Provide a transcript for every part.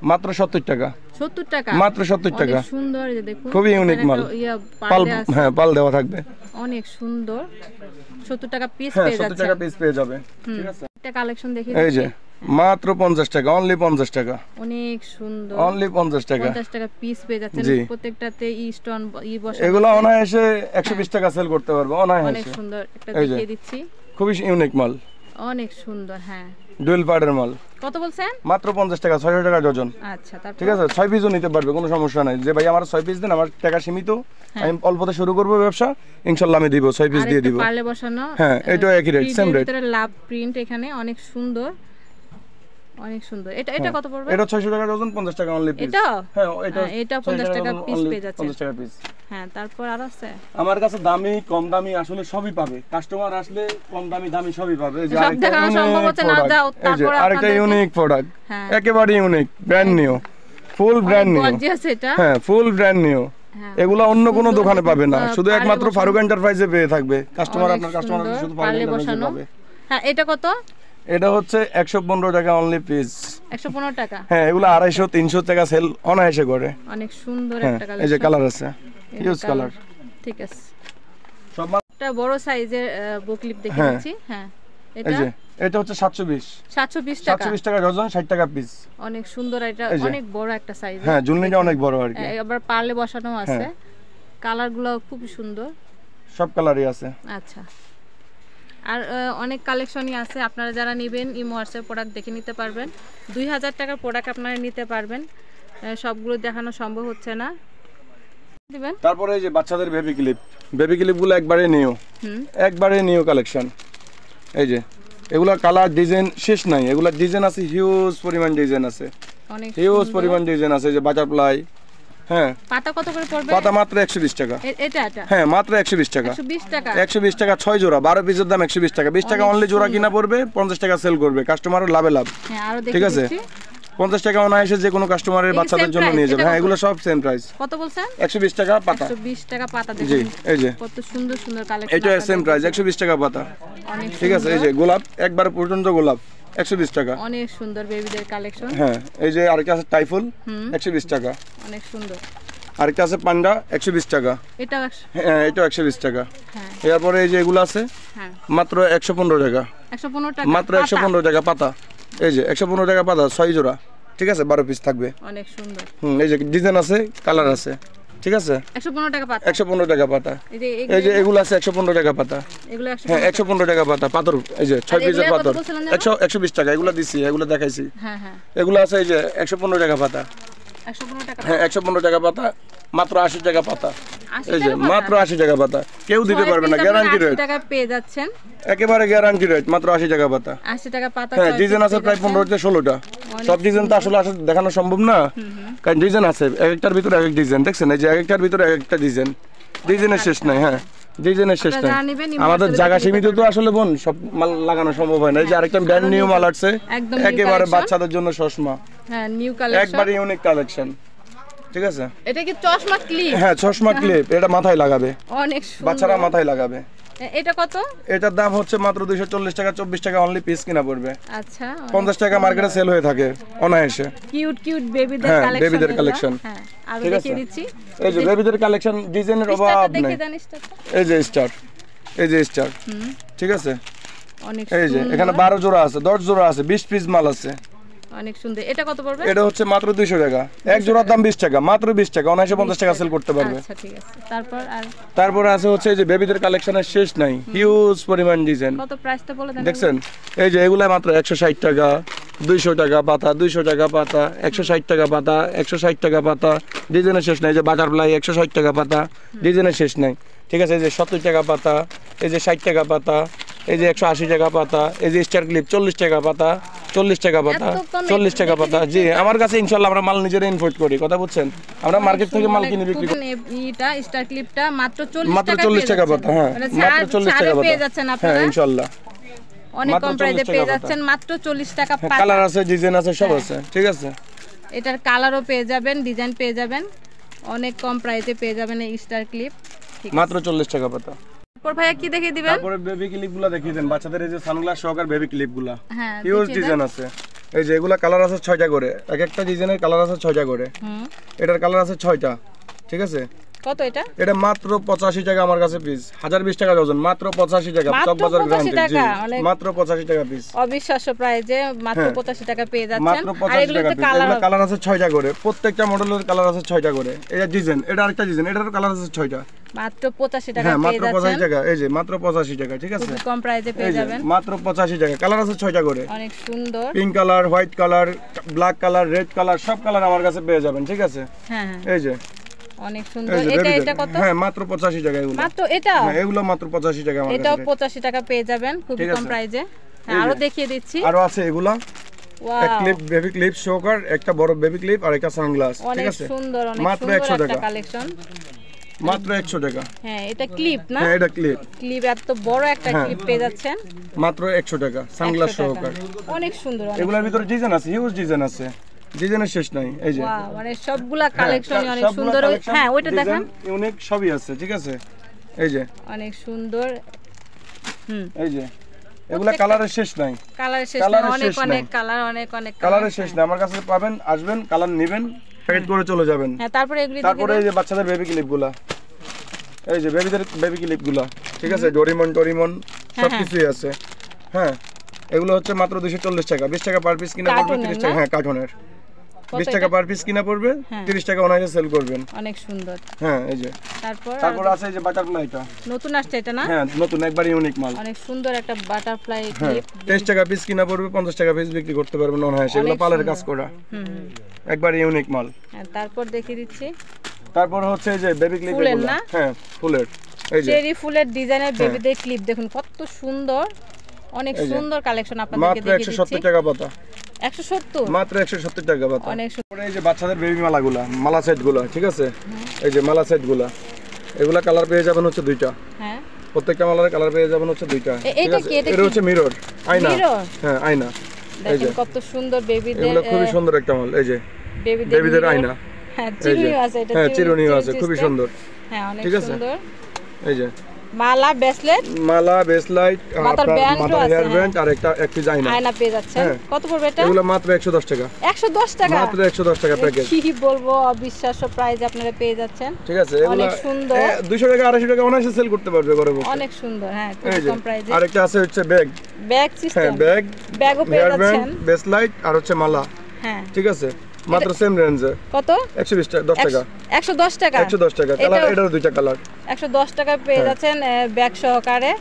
মাত্র 70 টাকা। 70 টাকা মাত্র 70 টাকা। অনেক সুন্দর, এই যে দেখুন খুবই ইউনিক মাল। পাল, হ্যাঁ পাল দেওয়া থাকবে। অনেক সুন্দর। 70 টাকা পিস হ্যাঁ পেয়ে যাচ্ছে। 70 টাকা পিস পেয়ে যাবে। ঠিক আছে, একটা কালেকশন দেখি। এই যে মাত্র 50 টাকা, অনলি 50 টাকা। অনেক সুন্দর, অনলি 50 টাকা। 50 টাকা পিস পেয়ে যাচ্ছেন। প্রত্যেকটাতে ই স্টোন ই বসানো। এগুলো অনায়াসে 120 টাকা সেল করতে পারবে অনায়াসে। অনেক সুন্দর, একটা দেখিয়ে দিচ্ছি। খুবই ইউনিক মাল, অনেক সুন্দর। হ্যাঁ, ডুয়েল পার্টের মাল। কত বলছেন? মাত্র 50 টাকা, 600 টাকা ডজন। আচ্ছা, তারপর ঠিক আছে, 6 পিসও নিতে পারবে, কোনো সমস্যা নাই। যে ভাই আমার 6 পিস দেন, আমার টাকা সীমিত, আমি অল্পতে শুরু করব ব্যবসা, ইনশাআল্লাহ আমি দিব, 6 পিস দিয়ে দিব। পার্লে বসানো। হ্যাঁ, এটা একই রেট, সেম রেট। ভিতরে লাভ প্রিন্ট এখানে অনেক সুন্দর, অনেক সুন্দর। এটা কত পড়বে? এটা 600 টাকা ডজন, 50 টাকা অনলি পিস। এটা? হ্যাঁ, এটা 50 টাকা পিস পেয়ে যাচ্ছে। 50 টাকা পিস। হ্যাঁ, তারপর আর আছে আমার কাছে দামি কম দামি আসলে সবই পাবে। কাস্টমার আসলে কম দামি দামি সবই পাবে। যে সব দেখানো সম্ভব হচ্ছে না, দাও তারপর আরেকটা ইউনিক প্রোডাক্ট, একেবারে ইউনিক, ব্র্যান্ড নিউ, ফুল ব্র্যান্ড নিউ। গর্জিয়াস এটা। হ্যাঁ, ফুল ব্র্যান্ড নিউ। এগুলা অন্য কোনো দোকানে পাবে না, শুধু একমাত্র ফারুক এন্টারপ্রাইজে পেয়ে থাকবে। কাস্টমার, আপনার কাস্টমার শুধু ফারুক এন্টারপ্রাইজে পাবে। হ্যাঁ, এটা কত? এটা হচ্ছে 115 টাকা অনলি পিস। 115 টাকা। হ্যাঁ, এগুলো 250 300 টাকা সেল অনায়াসে করে। অনেক সুন্দর একটা কালার। এই যে কালার আছে, হিউজ কালার। ঠিক আছে, সব একটা বড় সাইজের বুকলিপ দেখে দিচ্ছি। হ্যাঁ, এটা হচ্ছে 720 টাকা। 720 টাকা ডজন, 60 টাকা পিস। অনেক সুন্দর, এটা অনেক বড় একটা সাইজ। হ্যাঁ, ঝুলনিটা অনেক বড় আর কি। আবার পার্লে বসানো আছে। কালারগুলো খুব সুন্দর, সব কালারই আছে। আচ্ছা, আর অনেক কালেকশনই আছে। আপনারা যারা নেবেন ইমো হোয়াটসঅ্যাপ প্রোডাক্ট দেখে নিতে পারবেন। 2000 টাকার প্রোডাক্ট আপনারা নিতে পারবেন। সবগুলো দেখানো সম্ভব হচ্ছে না। দিবেন। তারপরে এই যে বাচ্চাদের বেবি ক্লিপগুলো একবারে নিউ কালেকশন। এই যে এগুলা কালার ডিজাইন শেষ নাই, এগুলা ডিজাইন আছে, হিউজ পরিমাণ ডিজাইন আছে, অনেক হিউজ পরিমাণ ডিজাইন আছে। যে বাটারফ্লাই। হ্যাঁ, পাতা কত করে পড়বে? পাতা মাত্র 120 টাকা। এটা হ্যাঁ, মাত্র 120 টাকা। 120 টাকা। 120 টাকা 6 জোড়া, 12 পিসের দাম 120 টাকা। 20 টাকা অনলি জোড়া কিনা পড়বে, 50 টাকা সেল করবে, কাস্টমারের লাভে লাভ। হ্যাঁ, আরো ঠিক আছে, 50 টাকা অনায়াসে যে কোনো কাস্টমারের বাচ্চাদের জন্য নিয়ে যাবে। হ্যাঁ, এগুলো সব সেম প্রাইস। কত বলছেন? 120 টাকা পাতা। 120 টাকা পাতা দেখুন। জি, এই যে কত সুন্দর সুন্দর কালেকশন। এটা সেম প্রাইস, 120 টাকা পাতা। ঠিক আছে, এই যে গোলাপ, একবার পর্যন্ত গোলাপ 120 টাকা। অনেক সুন্দর বেবিদের কালেকশন। হ্যাঁ, এই যে আরেকটা আছে টাইফুল, 120 টাকা। অনেক সুন্দর। আরেকটা আছে পান্ডা, 120 টাকা। এটা? হ্যাঁ, এটা 120 টাকা। হ্যাঁ, এরপরে এই যে এগুলো আছে, মাত্র 115 টাকা। 115 টাকা মাত্র 115 টাকা পাতা। এই যে 115 টাকা পাতা, 6 জোড়া। ঠিক আছে, 12 পিস থাকবে। অনেক সুন্দর। এই যে ডিজাইন আছে, কালার আছে। ঠিক আছে, 115 টাকা পাতা। 115 টাকা পাতা। এই যে এগুলো আছে 115 টাকা পাতা। এগুলো হ্যাঁ, 115 টাকা পাতা পাথর। এই যে 6 পিসের পাথর 120 টাকা। এগুলো দিছি, এগুলো দেখাইছি। হ্যাঁ হ্যাঁ, এগুলো আছে এই যে 115 টাকা পাতা। 115 টাকা। হ্যাঁ, 115 টাকা পাতা, মাত্র 80 টাকা পাতা। এই যে মাত্র 80 টাকা পাতা, কেউ দিতে পারবে না, গ্যারান্টি রেট। 80 টাকা পেয়ে যাচ্ছেন, একেবারে গ্যারান্টি রেট, মাত্র 80 টাকা পাতা। 80 টাকা পাতা। হ্যাঁ, ডিজাইন আছে প্রায় 15 থেকে 16টা। সব ডিজাইন তো আসলে দেখানো সম্ভব না, কারণ ডিজাইন আছে একটার ভিতরে এক ডিজাইন। দেখছেন, এই যে একটার ভিতরে একটা ডিজাইন, ডিজাইনের শেষ নাই। হ্যাঁ, ডিজাইনের শেষ নাই। আমাদের জায়গা সীমিত তো আসলে বোন, সব মাল লাগানো সম্ভব হয় না। এই যে আরেকটা ব্র্যান্ড নিউ মাল আসছে, একেবারে বাচ্চাদের জন্য চশমা। হ্যাঁ, নিউ কালেকশন, একবারে ইউনিক কালেকশন। ঠিক আছে, এটা কি চশমা ক্লিপ? হ্যাঁ, চশমা ক্লিপ। এটা মাথায় লাগাবে, অনেক সুন্দর, বাচ্চারা মাথায় লাগাবে। এটা কত? এটার দাম হচ্ছে মাত্র 240 টাকা, 24 টাকা অনলি পিস কিনা পড়বে। আচ্ছা, 50 টাকা মার্কেটে সেল হয়ে থাকে অনায়াসে। কিউট কিউট বেবিদের কালেকশন। হ্যাঁ, বেবিদের কালেকশন। হ্যাঁ, আরো দেখিয়ে দিচ্ছি। এই যে বেবিদের কালেকশন, ডিজাইনের অভাব নেই। এই যে স্টার, এই যে স্টার। ঠিক আছে, অনেক এই যে এখানে 12 জোড়া আছে, 10 জোড়া আছে, 20 পিস মাল আছে। অনেক সুন্দর। এটা কত পড়বে? এটা হচ্ছে মাত্র 200 টাকা। এক জোড়ার দাম 20 টাকা, মাত্র 20 টাকা। অনায়াসে 50 টাকা সেল করতে পারবে। আচ্ছা, ঠিক আছে। তারপর আছে হচ্ছে এই যে বেবিদের কালেকশনের শেষ নাই, হিউজ পরিমাণ ডিজাইন। কত প্রাইসটা বলে দেন? দেখছেন, এই যে এগুলা মাত্র 160 টাকা, 200 টাকা পাতা, 200 টাকা পাতা, 160 টাকা পাতা, 160 টাকা পাতা। ডিজাইনের শেষ নাই। এই যে বাটারফ্লাই 160 টাকা পাতা, ডিজাইনের শেষ নাই। ঠিক আছে, এই যে 70 টাকা পাতা, এই যে 60 টাকা পাতা, এই যে 180 টাকা পাতা, এই যে স্টার ক্লিপ 40 টাকা পাতা, 40 টাকা পাতা, 40 টাকা পাতা। জি, আমার কাছে ইনশাআল্লাহ আমরা মাল নিজেরা ইম্পোর্ট করি, কথা বুঝছেন। আমরা মার্কেট থেকে মাল কিনে বিক্রি করি। এটা স্টার ক্লিপটা মাত্র 40 টাকা পাতা। হ্যাঁ, মাত্র 40 টাকা পাতা পেয়ে যাচ্ছেন আপনারা। হ্যাঁ, ইনশাআল্লাহ অনেক কম প্রাইসে পেয়ে যাচ্ছেন, মাত্র 40 টাকা পাতা। কালার আছে, ডিজাইন আছে, সব আছে। ঠিক আছে, এটার কালারও পেয়ে যাবেন, ডিজাইন পেয়ে যাবেন, অনেক কম প্রাইসে পেয়ে যাবেন এই স্টার ক্লিপ। মাত্র 40 টাকা পাতা। তারপর ভাইয়া কি দেখিয়ে দিবেন? তারপরে বেবি ক্লিপগুলো দেখিয়ে দেন, বাচ্চাদের এই যে সানগ্লাস সহকার বেবি ক্লিপগুলো। হ্যাঁ, হিউজ ডিজাইন আছে। এই যে এগুলা কালার আছে 6টা করে, এক একটা ডিজাইনের কালার আছে 6টা করে। এটার কালার আছে 6টা, ঠিক আছে। কত এটা? এটা মাত্র 85 টাকা আমার কাছে পিস, 1020 টাকা ডজন, মাত্র 85 টাকা। চকবাজার গ্যারান্টি, মাত্র 85 টাকা পিস। অবিশ্বাস্য প্রাইজে মাত্র 85 টাকা পেয়ে যাচ্ছেন। মাত্র 85 টাকা পিস। এগুলা কালার আছে 6টা করে, প্রত্যেকটা মডেলের কালার আছে 6টা করে। এটা ডিজাইন, এটা আরেকটা ডিজাইন, এটারও কালার আছে 6টা। মাত্র 85 টাকা পেয়ে যাচ্ছেন। মাত্র 85 টাকা, এই যে মাত্র 85 টাকা, ঠিক আছে। খুব কম প্রাইজে পেয়ে যাবেন, মাত্র 85 টাকা। কালার আছে 6টা করে, অনেক সুন্দর। Pink colour, white colour, black colour, red colour, সব কালার আমার কাছে পেয়ে যাবেন, ঠিক আছে। হ্যাঁ হ্যাঁ, এই যে অনেক সুন্দর। এটা কত? হ্যাঁ মাত্র 85 টাকা এগুলো। মাত্র এটা? হ্যাঁ এগুলো মাত্র 85 টাকা আমার কাছে। এটাও 85 টাকা পেয়ে যাবেন, খুব কম প্রাইজে। হ্যাঁ, আরো দেখিয়ে দিচ্ছি। আরো আছে এগুলা। ওয়াও, এক ক্লিপ, বেবি ক্লিপ শোকার, একটা বড় বেবি ক্লিপ আর একটা সানগ্লাস, ঠিক আছে। অনেক সুন্দর, অনেক মাত্র সুন্দর 100 টাকা একটা কালেকশন। মাত্র 100 টাকা। হ্যাঁ, এটা ক্লিপ না? হ্যাঁ এটা ক্লিপ। ক্লিপ এত বড় একটা ক্লিপ পেয়ে যাচ্ছেন মাত্র 100 টাকা, সানগ্লাস সহকার। অনেক সুন্দর। এগুলোর ভিতরে ডিজাইন আছে, হিউজ ডিজাইন আছে, ডিজাইনের শেষ নাই। এই যে ওয়াও, মানে সবগুলা কালেকশনই অনেক সুন্দর। হ্যাঁ ওইটা দেখেন, ইউনিক সবই আছে, ঠিক আছে। এই যে অনেক সুন্দর। এই যে এগুলা কালারের শেষ নাই, কালারের শেষ নাই, অনেক অনেক কালার, অনেক অনেক কালারের শেষ নাই। আমার কাছে পাবেন, আসবেন, কালার নেবেন, প্যাকেট করে চলে যাবেন। হ্যাঁ, তারপরে এই যে বাচ্চাদের বেবি ক্লিপগুলা, এই যে বেবিদের বেবি ক্লিপগুলা, ঠিক আছে। ডোরিমন সবকিছুই আছে। হ্যাঁ এগুলো হচ্ছে মাত্র 240 টাকা, 20 টাকা পার পিস কিনা পড়বে, 30 টাকা। হ্যাঁ কার্টুনের 20 টাকা পার পিস কিনা পড়বে, 30 টাকা অনায়াসে সেল করবেন। অনেক সুন্দর। হ্যাঁ এই যে তারপর আছে এই যে বাটারফ্লাইটা, নতুন আসছে এটা না? হ্যাঁ নতুন, একবার ইউনিক মাল, অনেক সুন্দর একটা বাটারফ্লাই ক্লিপ। 23 টাকা পিস কিনা পড়বে, 50 টাকা পিস বিক্রি করতে পারবেন অনায়াসে। এগুলো পালের কাজ করা, একবার ইউনিক মাল। হ্যাঁ, তারপর দেখিয়ে দিচ্ছি। তারপর হচ্ছে এই যে বেবি ক্লিপ, না? হ্যাঁ ফুলের, এই যে চেরি ফুলের ডিজাইনের বেবিদের ক্লিপ দেখুন কত সুন্দর, অনেক সুন্দর কালেকশন আপনাদেরকে দেখিয়ে দিচ্ছি। মাত্র 170 টাকা পাতা। 170? মাত্র 170 টাকা পাতা। অনেক সুন্দর। এই যে বাচ্চাদের বেবি মালাগুলা, মালা সেটগুলা, ঠিক আছে। এই যে মালা সেটগুলা, এগুলা কালার পেয়ে যাবেন হচ্ছে 2টা। হ্যাঁ, প্রত্যেকটা মালার কালার পেয়ে যাবেন হচ্ছে 2টা। এটা কি? এটা হচ্ছে মিরর, আয়না। হ্যাঁ আয়না, দেখেন কত সুন্দর বেবিদের। এগুলো খুবই সুন্দর একটা মাল। এই যে বেবিদের আয়না। হ্যাঁ, চিরুনিও আছে, এটা হ্যাঁ চিরুনিও আছে, খুবই সুন্দর। হ্যাঁ, অনেক সুন্দর। এই যে মালা, ব্রেসলেট, মালা, ব্রেসলাইট, মাথার ব্যান্ডও আছে, হেয়ার ব্যান্ড আর একটা এক পিস আয়না পেয়ে যাচ্ছেন। কত পড়বে এটা? এগুলো মাত্র 110 টাকা। 110 টাকা? মাত্র 110 টাকা প্যাকেজ। কি বলবো, অবিশ্বাস্য প্রাইস আপনারা পেয়ে যাচ্ছেন, ঠিক আছে। এগুলো অনেক সুন্দর। 200 টাকা 250 টাকা অনায়াসে সেল করতে পারবে ঘরে বসে। অনেক সুন্দর। হ্যাঁ, খুব কম প্রাইসে। আরেকটা আছে হচ্ছে ব্যাগ সিস্টেম। হ্যাঁ ব্যাগও পেয়ে যাচ্ছেন, ব্রেসলাইট আর হচ্ছে মালা। হ্যাঁ ঠিক আছে, মাত্র সেম রেঞ্জে। কত? 120 টাকা, 10 টাকা। 110 টাকা? 110 টাকা। কালার এটার 2টা কালার। 110 টাকা পেয়ে যাচ্ছেন ব্যাগ সহকারে।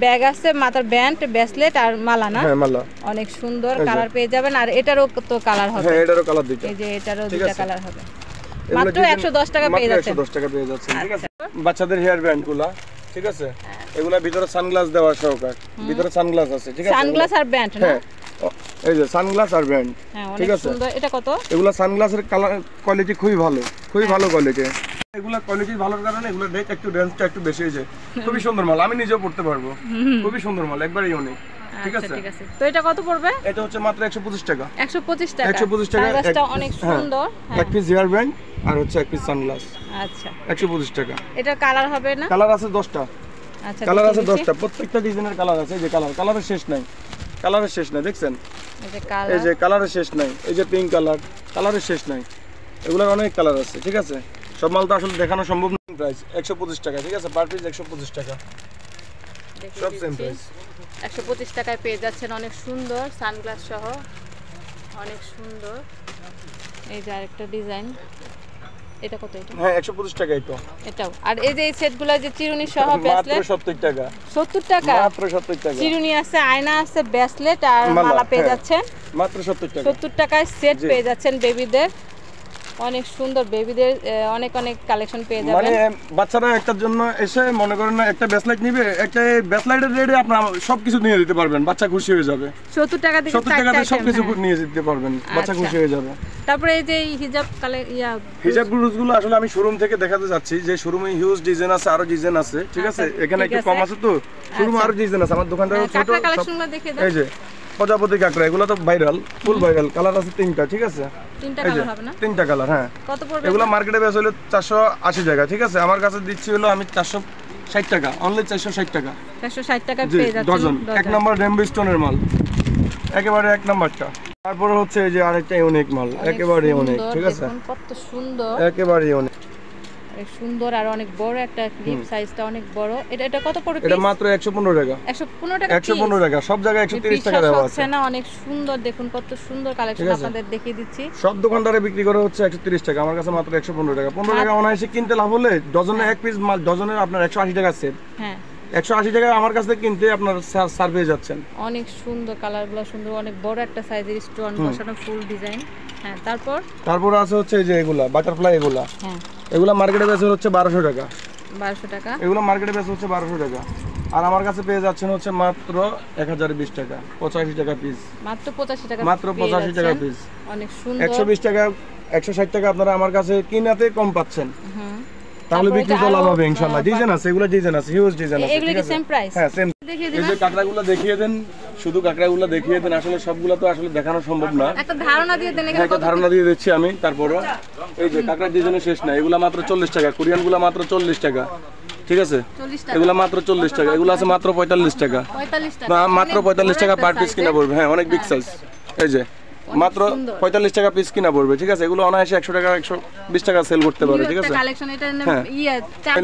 ব্যাগ আছে, মাথার ব্যান্ড, ব্রেসলেট আর মালা না? হ্যাঁ মালা। অনেক সুন্দর কালার পেয়ে যাবেন। আর এটারও তো কালার হবে? হ্যাঁ এটারও কালার 2টা। এই যে এটারও 2টা কালার হবে। মাত্র 110 টাকা পেয়ে যাচ্ছেন। 110 টাকা পেয়ে যাচ্ছেন, ঠিক আছে। বাচ্চাদের হেয়ার ব্যান্ডগুলা, ঠিক আছে। এগুলা ভিতরে সানগ্লাস দেওয়া সহকার, ভিতরে সানগ্লাস আছে, ঠিক আছে। সানগ্লাস আর ব্যান্ড না? এই যে সানগ্লাস আর ব্যান্ড, ঠিক আছে। সুন্দর। এটা কত? এগুলা সানগ্লাসের কালার কোয়ালিটি খুবই ভালো, খুবই ভালো কোয়ালিটি। এগুলা কোয়ালিটি ভালোর কারণে এগুলা রেট একটু রেঞ্জটা একটু বেশি হয়ে যায়। খুবই সুন্দর মাল, আমি নিজেও পড়তে পারবো। খুবই সুন্দর মাল, একবারে ইউনিক, ঠিক আছে। ঠিক আছে, তো এটা কত পড়বে? এটা হচ্ছে মাত্র 125 টাকা। 125 টাকা? 125 টাকা। সানগ্লাসটা অনেক সুন্দর। এক পিস হেয়ার ব্যান্ড আর হচ্ছে এক পিস সানগ্লাস। আচ্ছা, 125 টাকা। এটা কালার হবে না? কালার আছে 10টা। আচ্ছা, কালার আছে 10টা, প্রত্যেকটা ডিজাইনের কালার আছে। এই যে কালারের শেষ নাই, কালারের শেষ নাই, দেখছেন? এই যে কালারের শেষ নাই। এই যে পিঙ্ক কালার, কালারের শেষ নাই। এগুলোর অনেক কালার আছে, ঠিক আছে। সব মাল তো আসলে দেখানো সম্ভব না। প্রাইস 125 টাকা, ঠিক আছে। পার পিস 125 টাকা, সব সেম প্রাইস। 125 টাকায় পেয়ে যাচ্ছেন, অনেক সুন্দর সানগ্লাস সহ, অনেক সুন্দর। এই যে আরেকটা ডিজাইন, এটা কত? এটা হ্যাঁ 125 টাকা। এটাও। আর এই যে এই সেটগুলো যে চিরুনি সহ মাত্র ব্রেসলেট, 70 টাকা। 70 টাকা? মাত্র 70 টাকা। চিরুনি আছে, আয়না আছে, ব্রেসলেট আর মালা পেয়ে যাচ্ছেন মাত্র 70 টাকা। 70 টাকায় সেট পেয়ে যাচ্ছেন বেবিদের। অনেক সুন্দর বেবিদের অনেক অনেক কালেকশন পেয়ে যাবেন। মানে বাচ্চারা একটার জন্য এসে মনে করেন না একটা ব্রেসলাইট নিবে, একটা ব্রেসলাইটের রেটে আপনারা সবকিছু নিয়ে দিতে পারবেন, বাচ্চা খুশি হয়ে যাবে। 70 টাকা দিয়ে 70 টাকাতে সবকিছু নিয়ে দিতে পারবেন, বাচ্চা খুশি হয়ে যাবে। তারপরে এই যে হিজাব হিজাব ব্লুজগুলো আসলে আমি শোরুম থেকে দেখাতে যাচ্ছি যে শোরুমে হিউজ ডিজাইন আছে, আরো ডিজাইন আছে, ঠিক আছে। এখানে একটু কম আছে তো, শোরুমে আরো ডিজাইন আছে। আমার দোকানটা ছোট। কালেকশনগুলো দেখে দেন। এই যে প্রজাপতি কাঁকড়া, এগুলো তো ভাইরাল, ফুল ভাইরাল। কালার আছে 3টা, ঠিক আছে। 3টা কালার হবে না? 3টা কালার, হ্যাঁ। কত পড়বে? এগুলো মার্কেটে বেচা হলো 480 টাকা, ঠিক আছে। আমার কাছে দিচ্ছি হলো আমি 460 টাকা, অনলি 460 টাকা। 460 টাকা পেয়ে যাচ্ছেন ডজন। এক নম্বর রেমবো স্টোনের মাল, একেবারে এক নম্বরটা। তারপরে হচ্ছে এই যে আরেকটা ইউনিক মাল, একেবারে ইউনিক, ঠিক আছে, দেখুন কত সুন্দর, একেবারে ইউনিক, অনেক সুন্দর আর অনেক বড় একটা ক্লিপ, সাইজটা অনেক বড়। এটা কত পড়বে? এটা মাত্র 115 টাকা। 115 টাকা, 115 টাকা, সব জায়গায় 130 টাকা দেওয়া আছে না? অনেক সুন্দর, দেখুন কত সুন্দর কালেকশন আপনাদের দেখিয়ে দিচ্ছি। সব দোকানদারে বিক্রি করে হচ্ছে 130 টাকা, আমার কাছে মাত্র 115 টাকা। 15 টাকা অনায়াসে কিনতে লাভ হলে ডজনে এক পিস মাল, ডজনে আপনার 180 টাকা সেল। হ্যাঁ, 180 টাকা আমার কাছ থেকে কিনতে আপনার সার পেয়ে যাচ্ছেন। অনেক সুন্দর, কালারগুলো সুন্দর, অনেক বড় একটা সাইজের স্টোন বসানো ফুল ডিজাইন। হ্যাঁ, তারপর আছে হচ্ছে এই যে এগুলা বাটারফ্লাই, এগুলা এগুলা মার্কেটে বেচে হচ্ছে 1200 টাকা। 1200 টাকা এগুলা মার্কেটে বেচে হচ্ছে 1200 টাকা, আর আমার কাছে পেয়ে যাচ্ছেন হচ্ছে মাত্র 1020 টাকা, 85 টাকা পিস। মাত্র 85 টাকা, মাত্র 85 টাকা পিস। অনেক সুন্দর। 120 টাকা 160 টাকা আপনারা আমার কাছে কিনাতে কম পাচ্ছেন, তাহলে বিক্রি তো লাভ হবে ইনশাআল্লাহ। ডিজাইন আছে, এগুলা ডিজাইন আছে, হিউজ ডিজাইন আছে, ঠিক আছে। Same price? হ্যাঁ, সেম। এই যে কাকড়াগুলো দেখিয়ে দেন, শুধু কাকড়াগুলো দেখিয়ে দেন, আসলে সবগুলো তো আসলে দেখানো সম্ভব না। একটা ধারণা দিয়ে দেন। একটা ধারণা দিয়ে দিচ্ছি আমি। তারপরে এই যে কাকড়া ডিজাইনের শেষ না, এগুলা মাত্র 40 টাকা, কোরিয়ানগুলো মাত্র 40 টাকা, ঠিক আছে, এগুলা মাত্র 40 টাকা, এগুলো আছে মাত্র 45 টাকা, মাত্র 45 টাকা পার পিস কিনা পড়বে। হ্যাঁ, অনেক বিগ সাইজ, এই যে মাত্র 45 টাকা পিস কিনা পড়বে, ঠিক আছে। এগুলো অনায়াসে 100 টাকা 120 টাকা সেল করতে পারে, ঠিক আছে।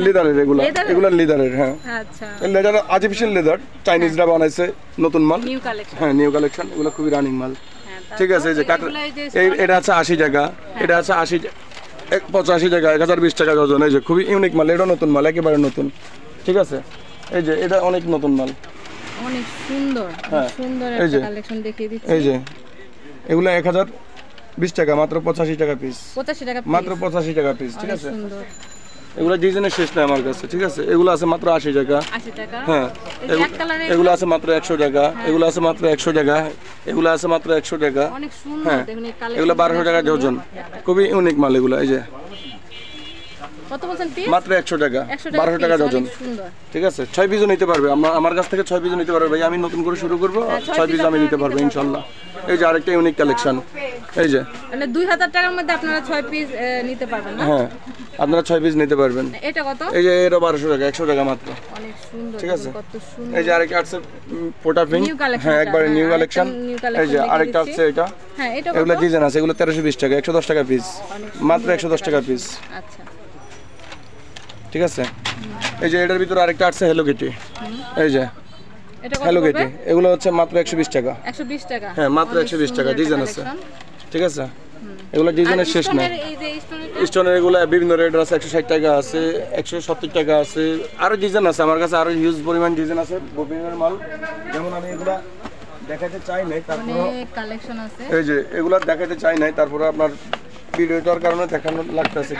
লিদারের এগুলো লিদারের। হ্যাঁ, আচ্ছা, লেদার আর্টিফিশিয়াল লেদার, চাইনিজরা বানাইছে, নতুন মাল। হ্যাঁ, নিউ কালেকশন, এগুলো খুবই রানিং মাল, ঠিক আছে। এই যে এটা আছে 80 টাকা, এটা আছে 85 টাকা, 1020 টাকা ডজন। এই যে খুবই ইউনিক মাল, এটা নতুন মাল, একেবারে নতুন, ঠিক আছে। এই যে এটা অনেক নতুন মাল, অনেক সুন্দর, হ্যাঁ সুন্দর একটা কালেকশন দেখিয়ে দিচ্ছি। এই যে এগুলো 1020 টাকা, মাত্র 85 টাকা পিস, 85 টাকা মাত্র 85 টাকা পিস, ঠিক আছে। এগুলো ডিজাইনের শেষ নাই আমার কাছে, ঠিক আছে। এগুলো আছে মাত্র 80 টাকা, 80 টাকা। হ্যাঁ, এগুলো আছে মাত্র 100 টাকা, এগুলো আছে মাত্র 100 টাকা, এগুলো আছে মাত্র 100 টাকা, অনেক সুন্দর। দেখুন এই কালেকশন, এগুলো 1200 টাকা ডজন, খুবই ইউনিক মাল এগুলো। এই যে কত বলছেন পিস? মাত্র 100 টাকা, 1200 টাকা ডজন, ঠিক আছে। 6 পিসও নিতে পারবে, আমার কাছ থেকে 6 পিসও নিতে পারবে। ভাই আমি নতুন করে শুরু করব, 6 পিস আমি নিতে পারবো ইনশাআল্লাহ। এই যে আরেকটা ইউনিক কালেকশন, এই যে মানে 2000 টাকার মধ্যে আপনারা 6 পিস নিতে পারবেন না? হ্যাঁ, আপনারা 6 পিস নিতে পারবেন। এটা কত? এই যে এটা 1200 টাকা, 100 টাকা মাত্র, অনেক সুন্দর, ঠিক আছে। কত সুন্দর। এই যে আরেকটা আছে পোটাফিং, হ্যাঁ একবারে নিউ কালেকশন। এই যে আরেকটা আছে এটা, হ্যাঁ এটা কত? এগুলো ডিজাইন আছে, এগুলো 1320 টাকা, 110 টাকা পিস, মাত্র 110 টাকা পিস, আচ্ছা, ঠিক আছে। এই যে এটার ভিতরে আরেকটা আছে হ্যালো কিটি, এই যে হ্যালো কিটি, এগুলো হচ্ছে মাত্র 120 টাকা, 120 টাকা, হ্যাঁ মাত্র 120 টাকা, ডিজাইন আছে, ঠিক আছে। এগুলো ডিজাইনের শেষ না। স্টোনের এগুলো বিভিন্ন রেট আছে, 160 টাকা আছে, 170 টাকা আছে, আরো ডিজাইন আছে আমার কাছে, আরো হিউজ পরিমাণ ডিজাইন আছে ববিনের মাল। যেমন আমি এগুলো দেখাতে চাই নাই, তারপর কালেকশন আছে, এই যে এগুলো দেখাতে চাই নাই, তারপরে আপনার ভিডিওটার কারণে দেখানো লাগতেছে।